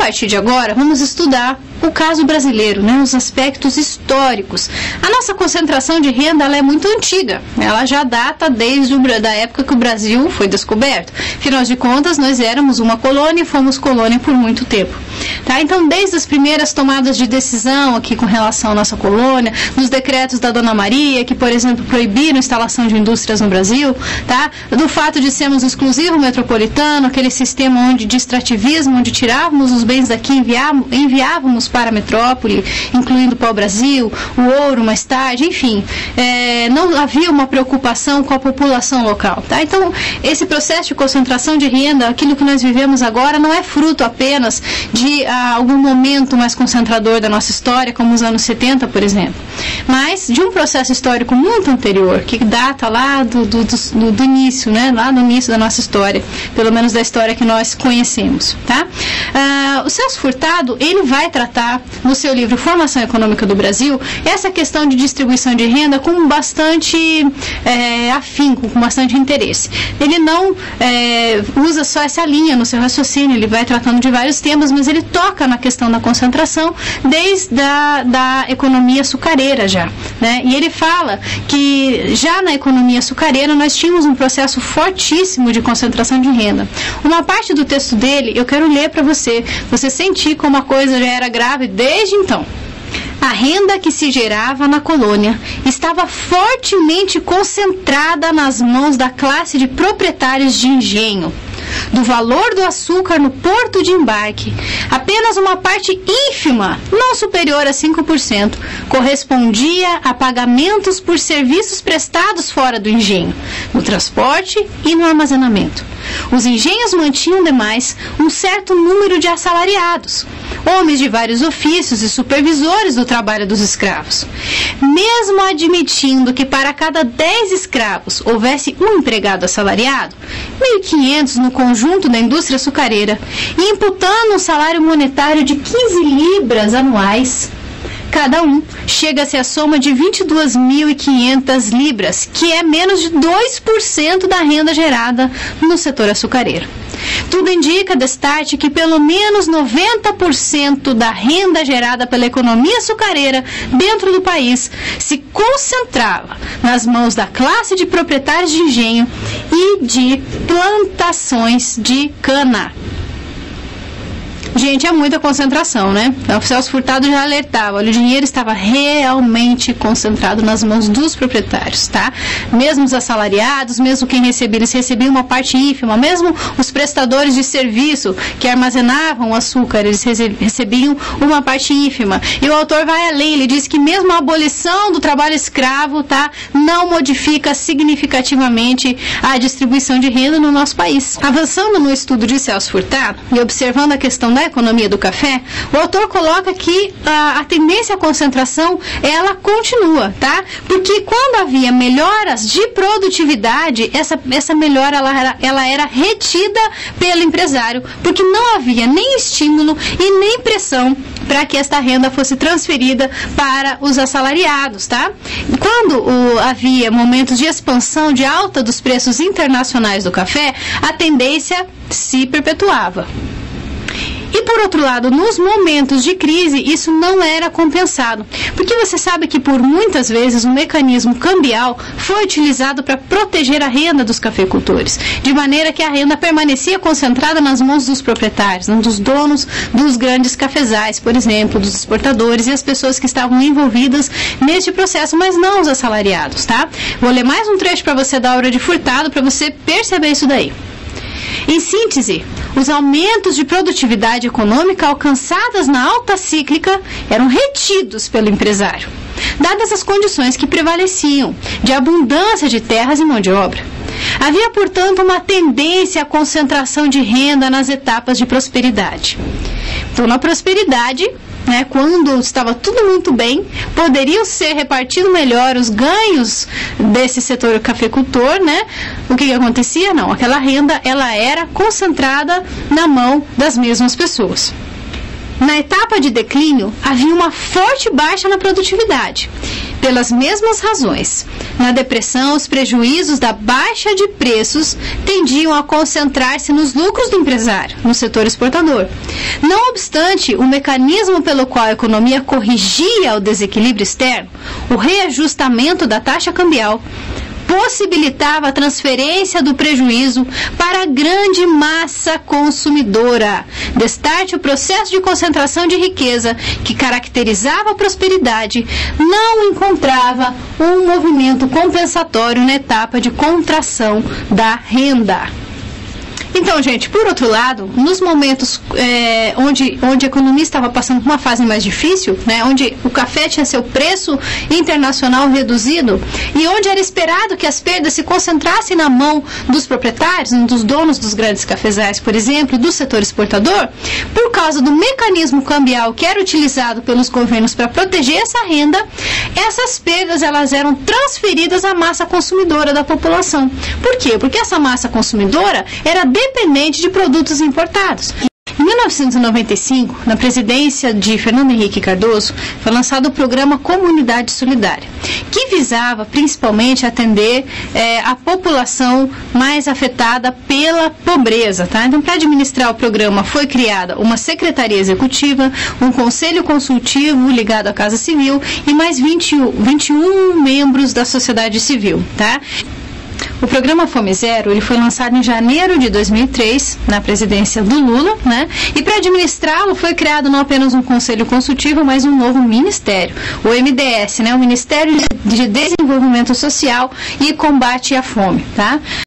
partir de agora, vamos estudar o caso brasileiro, né, os aspectos históricos. A nossa concentração de renda ela é muito antiga, ela já data desde da época que o Brasil foi descoberto. Afinal de contas, nós éramos uma colônia e fomos colônia por muito tempo. Tá? Então, desde as primeiras tomadas de decisão aqui com relação à nossa colônia, nos decretos da Dona Maria, que, por exemplo, proibiram a instalação de indústrias no Brasil, tá? Do fato de sermos exclusivo metropolitano, aquele sistema de extrativismo, onde tirávamos os bens daqui e enviávamos para a metrópole, incluindo o pau-brasil, o ouro mais tarde, enfim, não havia uma preocupação com a população local. Tá? Então, esse processo de concentração de renda, aquilo que nós vivemos agora, não é fruto apenas de algum momento mais concentrador da nossa história, como os anos 70, por exemplo, mas de um processo histórico muito anterior, que data lá do início, né? Lá do início da nossa história, pelo menos da história que nós conhecemos. Tá? O Celso Furtado, ele vai tratar no seu livro Formação Econômica do Brasil essa questão de distribuição de renda com bastante afinco, com bastante interesse. Ele não usa só essa linha no seu raciocínio, ele vai tratando de vários temas, mas ele toca na questão da concentração desde da economia açucareira já, né? E ele fala que já na economia açucareira nós tínhamos um processo fortíssimo de concentração de renda. Uma parte do texto dele eu quero ler para você sentir como a coisa já era grave desde então. A renda que se gerava na colônia estava fortemente concentrada nas mãos da classe de proprietários de engenho. Do valor do açúcar no porto de embarque, apenas uma parte ínfima, não superior a 5%, correspondia a pagamentos por serviços prestados fora do engenho, no transporte e no armazenamento. Os engenhos mantinham, demais, um certo número de assalariados, homens de vários ofícios e supervisores do trabalho dos escravos. Mesmo admitindo que para cada 10 escravos houvesse um empregado assalariado, 1.500 no conjunto da indústria açucareira, e imputando um salário monetário de 15 libras anuais, cada um, chega-se à soma de 22.500 libras, que é menos de 2% da renda gerada no setor açucareiro. Tudo indica, destarte, que pelo menos 90% da renda gerada pela economia açucareira dentro do país se concentrava nas mãos da classe de proprietários de engenho e de plantações de cana. Gente, é muita concentração, né? O Celso Furtado já alertava, olha, o dinheiro estava realmente concentrado nas mãos dos proprietários, tá? Mesmo os assalariados, mesmo quem recebia, eles recebiam uma parte ínfima, mesmo os prestadores de serviço que armazenavam o açúcar, eles recebiam uma parte ínfima. E o autor vai além, ele diz que mesmo a abolição do trabalho escravo, tá, não modifica significativamente a distribuição de renda no nosso país. Avançando no estudo de Celso Furtado e observando a questão da economia do café, o autor coloca que a tendência à concentração, ela continua, tá? Porque quando havia melhoras de produtividade, essa melhora ela era retida pelo empresário, porque não havia nem estímulo e nem pressão para que esta renda fosse transferida para os assalariados, tá? Quando havia momentos de expansão, de alta dos preços internacionais do café, a tendência se perpetuava. E, por outro lado, nos momentos de crise, isso não era compensado. Porque você sabe que, por muitas vezes, o mecanismo cambial foi utilizado para proteger a renda dos cafeicultores, de maneira que a renda permanecia concentrada nas mãos dos proprietários, dos donos dos grandes cafezais, por exemplo, dos exportadores e as pessoas que estavam envolvidas neste processo, mas não os assalariados, tá? Vou ler mais um trecho para você da obra de Furtado, para você perceber isso daí. Em síntese, os aumentos de produtividade econômica alcançadas na alta cíclica eram retidos pelo empresário, dadas as condições que prevaleciam de abundância de terras e mão de obra. Havia, portanto, uma tendência à concentração de renda nas etapas de prosperidade. Então, na prosperidade, quando estava tudo muito bem, poderiam ser repartidos melhor os ganhos desse setor cafeicultor, O que acontecia? Não, aquela renda ela era concentrada na mão das mesmas pessoas. Na etapa de declínio, havia uma forte baixa na produtividade, pelas mesmas razões. Na depressão, os prejuízos da baixa de preços tendiam a concentrar-se nos lucros do empresário, no setor exportador. Não obstante, o mecanismo pelo qual a economia corrigia o desequilíbrio externo, o reajustamento da taxa cambial, possibilitava a transferência do prejuízo para a grande massa consumidora. Destarte o processo de concentração de riqueza que caracterizava a prosperidade, não encontrava um movimento compensatório na etapa de contração da renda. Então, gente, por outro lado, nos momentos onde a economia estava passando por uma fase mais difícil, né, onde o café tinha seu preço internacional reduzido e onde era esperado que as perdas se concentrassem na mão dos proprietários, dos donos dos grandes cafezais, por exemplo, do setor exportador, por causa do mecanismo cambial que era utilizado pelos governos para proteger essa renda, essas perdas elas eram transferidas à massa consumidora da população. Por quê? Porque essa massa consumidora era dependente de produtos importados. Em 1995, na presidência de Fernando Henrique Cardoso, foi lançado o programa Comunidade Solidária, que visava principalmente atender a população mais afetada pela pobreza. Tá? Então, para administrar o programa, foi criada uma secretaria executiva, um conselho consultivo ligado à Casa Civil e mais 21 membros da sociedade civil. Tá? O programa Fome Zero ele foi lançado em janeiro de 2003, na presidência do Lula, né? E para administrá-lo foi criado não apenas um conselho consultivo, mas um novo ministério, o MDS, né? O Ministério de Desenvolvimento Social e Combate à Fome, tá?